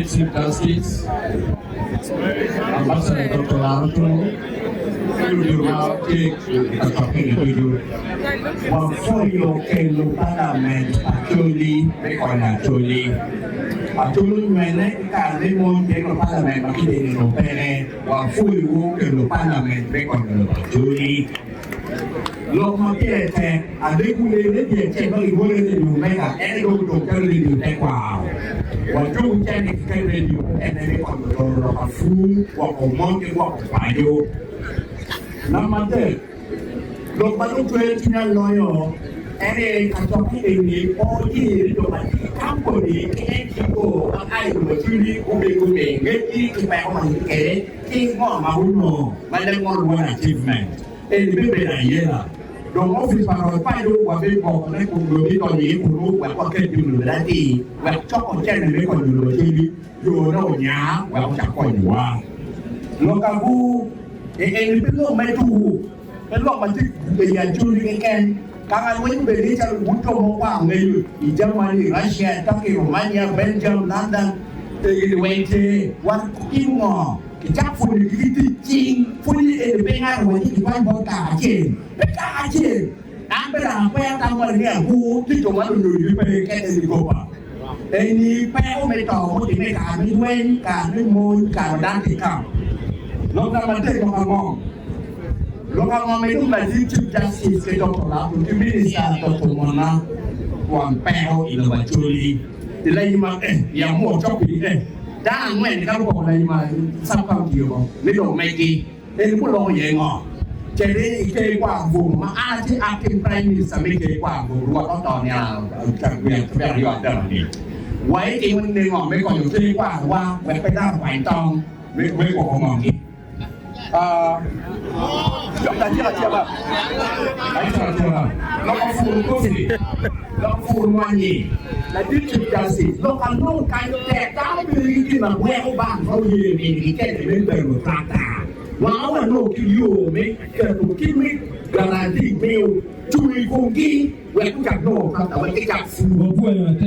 Chief Justice, Ambassador Dr. Laranto, Wafoyo kelo parliament actually mene kare mon kelo parliament makide no pere wafoyo kelo parliament actually lo mapiete adekule le che ba igole le du mega ene do kelo le du te kwa wajuu chani kelo le du ene ko do afu wa ko mon ke wa payo Namate, lo baru tuanya loyo, ere katoki ini, ori itu mati kampo ni, kiko, akai bercuri, kube, ngeti kita orang kere, kiko mahuno, malam orang achievement, ini beda ya. Dong office para padu, wabe kok, nek kudu di toni, kudu wak waket dulu nanti, wak cokok chen ni kon dulu jadi, joro nya, wak cakoi dua. Lo kabu ini belum maju, belum maju dengan curi kan. Kalau ini beri cara untuk mengubah ni, di Jerman, Rusia, Turki, Romania, Belgium, London, di WC, wan kimmo, kita pun kita cing, pun ini pengar, wajib dibuat bota aja, Nampak apa yang tahu ni aku, tu cuma dulu di PK di Goa. Ini PO metode, di mereka ni wen, kan mun, kan dan tikam. Lokal menteri lokal itu masih Chief Justice ke Dr. Laranto, di Minister Dr. Mona, Wan Peo Innovaculi, di lain yang mau copi dan men kalau lain sabkam dia, ni dong Maggie, ini pun lo yang jadi ke Kuangbu, aja akhir Prime Minister ke Kuangbu, luar tahunnya yang ada ni. Wai yang menengok mereka yang ke Kuangbu, mereka dah waitong, mereka ngomong ni. Tadi siapa? Lokal wanyi. Lagi Justice. Lokal kayu tak beri kita buat bang kau ini kita member berkata. Wawan lo kiyo me ketukin garanti bel curi kunci. Wek tak no kata wek tak fu. Buat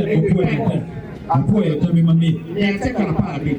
tapi mami. Yang saya kenapa ni?